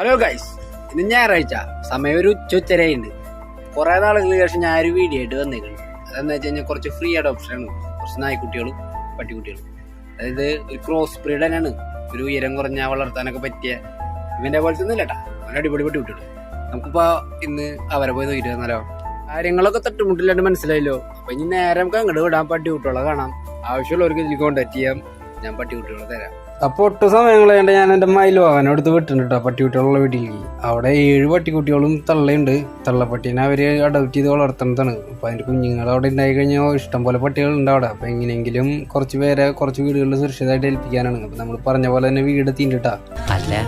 Hello guys, ഇന്ന് ഞായറാഴ്ച സമയം ഒരു ഉച്ചവരെയുണ്ട്. കുറെ നാളുകൾക്ക് ശേഷം ഞാനൊരു വീഡിയോ ആയിട്ട് വന്നേക്കുന്നു. അതെന്ന് വെച്ച് കഴിഞ്ഞാൽ കുറച്ച് ഫ്രീ അഡോപ്ഷനാണ്. കുറച്ച് നായ്ക്കുട്ടികളും പട്ടിക്കുട്ടികളും, അതായത് ഒരു ക്രോസ് ബ്രീഡ് തന്നെയാണ്. ഒരു ഉയരം കുറഞ്ഞ വളർത്താനൊക്കെ പറ്റിയ ഇവന്റെ പോലത്തെ ഒന്നും ഇല്ലട്ടാ, അവൻ അടിപൊളി പട്ടിക്കുട്ടികൾ. നമുക്കിപ്പോ ഇന്ന് അവരെ പോയി നോക്കിയിട്ട് വന്നാലോ? കാര്യങ്ങളൊക്കെ തട്ടുമുട്ടില്ലാണ്ട് മനസ്സിലായല്ലോ. അപ്പൊ ഇനി നേരെ നമുക്ക് അങ്ങോട്ട് വിടാം, പട്ടിക്കുട്ടികളെ കാണാം. ആവശ്യമുള്ളവർക്ക് ഇതിൽ കോൺടാക്ട് ചെയ്യാം, ഞാൻ പട്ടിക്കുട്ടികളെ തരാം. അപ്പൊ ഒട്ടും സമയം കളയണ്ട, ഞാൻ എന്റെ മയിലോ അവനടുത്ത് വിട്ടിട്ടുണ്ട് കേട്ടോ പട്ടിക്കുട്ടികളുള്ള വീട്ടിലേക്ക്. അവിടെ 7 പട്ടിക്കുട്ടികളും തള്ളയുണ്ട്. തള്ളപ്പട്ടീനെ അവര് അഡോപ്റ്റ് ചെയ്ത് വളർത്തുന്നതാണ്. അപ്പൊ അതിന്റെ കുഞ്ഞുങ്ങൾ അവിടെ ഉണ്ടായി കഴിഞ്ഞാൽ ഇഷ്ടം പോലെ പട്ടികളുണ്ട് അവിടെ. അപ്പൊ എങ്ങനെയെങ്കിലും കുറച്ച് പേരെ കുറച്ച് വീടുകളിൽ സുരക്ഷിതമായിട്ട് ഏൽപ്പിക്കാനാണ്. അപ്പൊ നമ്മൾ പറഞ്ഞ പോലെ തന്നെ വീട് തീണ്ടിട്ടാ. അല്ല,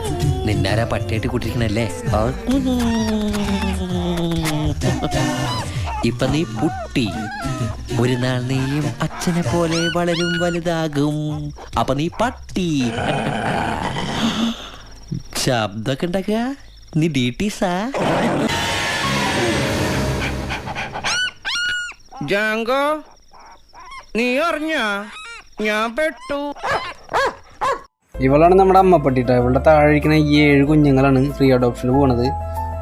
നിന്നാരാ പട്ടിയായിട്ട് കൂട്ടിരിക്കണല്ലേ? ഇപ്പൊ നീ പുട്ടി, ഒരു നാൾ നീയും അച്ഛനെ പോലെ വളരും വലുതാകും. അപ്പൊ നീ പട്ടി. ശബ്ദമൊക്കെ ഉണ്ടാക്കുക നീ ഡീറ്റീസാ? ജാങ്കോ, നീ അറിഞ്ഞ ഞാൻ പെട്ടു. ഇവളാണ് നമ്മുടെ അമ്മപ്പട്ടിട്ടോ. ഇവളുടെ താഴെ ഇരിക്കുന്ന 7 കുഞ്ഞുങ്ങളാണ് ഫ്രീ അഡോപ്ഷന് പോണത്.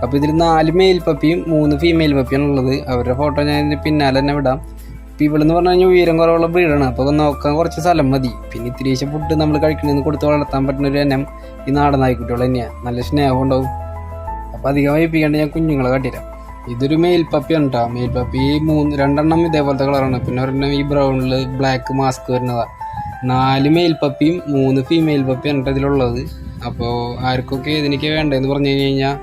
അപ്പോൾ ഇതിൽ 4 മെയിൽ പപ്പിയും 3 ഫീമെയിൽ പപ്പിയാണ് ഉള്ളത്. അവരുടെ ഫോട്ടോ ഞാൻ ഇതിന് പിന്നാലെ തന്നെ വിടാം. ഇപ്പോൾ ഇവളെന്ന് പറഞ്ഞു കഴിഞ്ഞാൽ ഉയരം കുറവുള്ള ബ്രീഡാണ്. അപ്പോൾ നോക്കാൻ കുറച്ച് സ്ഥലം മതി. പിന്നെ ഇത്തിരി ഫുഡ് നമ്മൾ കഴിക്കണമെന്ന് കൊടുത്ത് വളർത്താൻ പറ്റുന്ന ഒരു ഇനം ഈ നാടൻ നായ്ക്കുട്ടികൾ തന്നെയാണ്. നല്ല സ്നേഹം ഉണ്ടാവും. അപ്പോൾ അധികം വൈപ്പിക്കാണ്ട് ഞാൻ കുഞ്ഞുങ്ങളെ കാട്ടിത്തരാം. ഇതൊരു മെയിൽ പപ്പിയാണ് കേട്ടോ. മെയിൽ പപ്പി 2 ഇതേപോലത്തെ കളറാണ്. പിന്നെ ഒരെണ്ണം ഈ ബ്രൗണിൽ ബ്ലാക്ക് മാസ്ക് വരുന്നതാണ്. 4 മെയിൽ പപ്പിയും 3 ഫീമെയിൽ പപ്പിയാണ് കേട്ടോ ഇതിലുള്ളത്. അപ്പോൾ ആർക്കൊക്കെ ഇതിനൊക്കെ വേണ്ടതെന്ന് പറഞ്ഞു കഴിഞ്ഞാൽ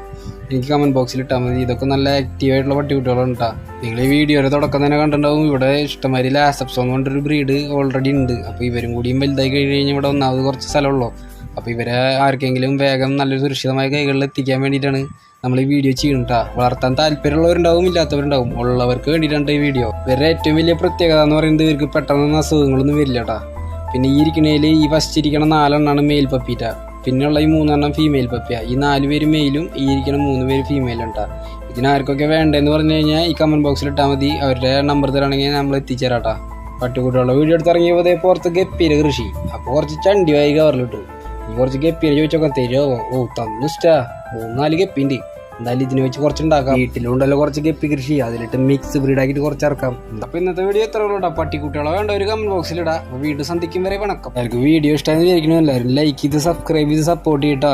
എനിക്ക് കമൻറ്റ് ബോക്സിൽ ഇട്ടാൽ മതി. ഇതൊക്കെ നല്ല ആക്റ്റീവായിട്ടുള്ള പട്ടിക്കുട്ടികളുണ്ട് കേട്ടോ. നിങ്ങൾ ഈ വീഡിയോയുടെ തുടക്കം തന്നെ കണ്ടിട്ടുണ്ടാവും. ഇവിടെ ഇഷ്ടമാതിരി ലാസപ്സോ എന്ന് പറഞ്ഞൊരു ബ്രീഡ് ഓൾറെഡി ഉണ്ട്. അപ്പോൾ ഇവരും കൂടിയും വലുതായി കഴിഞ്ഞ് കഴിഞ്ഞാൽ ഇവിടെ ഒന്നാമത് കുറച്ച് സ്ഥലമുള്ളൂ. അപ്പോൾ ഇവരെ ആർക്കെങ്കിലും വേഗം നല്ലൊരു സുരക്ഷിതമായ കൈകളിൽ എത്തിക്കാൻ വേണ്ടിയിട്ടാണ് നമ്മൾ ഈ വീഡിയോ ചെയ്യുന്നുണ്ടാ. വളർത്താൻ താല്പര്യമുള്ളവരുണ്ടാവും, ഇല്ലാത്തവരുണ്ടാവും. ഉള്ളവർക്ക് വേണ്ടിയിട്ടാണ് ഈ വീഡിയോ. ഇവരുടെ ഏറ്റവും വലിയ പ്രത്യേകത എന്ന് പറയുന്നത് ഇവർക്ക് പെട്ടെന്ന് അസുഖങ്ങളൊന്നും വരില്ല കേട്ടോ. പിന്നെ ഈ ഇരിക്കണേൽ ഈ ഫസ്റ്റ് ഇരിക്കണ 4 എണ്ണമാണ് മെയിൽ പപ്പീറ്റ. പിന്നെയുള്ള ഈ 3 എണ്ണം ഫീമെയിൽ പപ്പിയാണ്. ഈ 4 പേര് മെയിലും ഈ ഇരിക്കണ 3 പേര് ഫീമെയിലും ഉണ്ടാ. ഇതിനാർക്കൊക്കെ വേണ്ടതെന്ന് പറഞ്ഞു കഴിഞ്ഞാൽ ഈ കമൻറ്റ് ബോക്സിൽ ഇട്ടാൽ മതി. അവരുടെ നമ്പർ തരാണെങ്കിൽ നമ്മൾ എത്തിച്ചേരാട്ടാ. പട്ടിക്കുട്ടികളുടെ വീഡിയോ എടുത്തിറങ്ങിയപ്പോൾ പുറത്ത് ഗപ്പിയുടെ കൃഷി. അപ്പോൾ കുറച്ച് ചണ്ടിയായി കവറിലിട്ടു. ഈ കുറച്ച് ഗപ്പിയെ ചോദിച്ചൊക്കെ തരുമോ? ഓ തന്നു ഇഷ്ടാ. 3-4 ഗപ്പിണ്ട്. എന്തായാലും ഇതിനെ വെച്ച് കുറച്ചുണ്ടാക്കാം. വീട്ടിലുണ്ടല്ലോ കുറച്ച് ഗപ്പി കൃഷി, അതിലിട്ട് മിക്സ് ബ്രീഡാക്കിയിട്ട് കുറച്ച് ഇറക്കാം. അപ്പോൾ ഇന്നത്തെ വീഡിയോ എത്ര ഉള്ളൂ? പട്ടിക്കുട്ടികളെ വേണ്ട ഒരു കമൻറ്റ് ബോക്സിൽ ഇടാം. അപ്പോൾ വീണ്ടും സന്ധിക്കും വരെ വണക്കം. എല്ലാവർക്കും വീഡിയോ ഇഷ്ടമായി വിചാരിക്കുന്നു. എല്ലാവരും ലൈക്ക് ചെയ്ത് സബ്സ്ക്രൈബ് ചെയ്ത് സപ്പോർട്ട് ചെയ്യട്ടാ.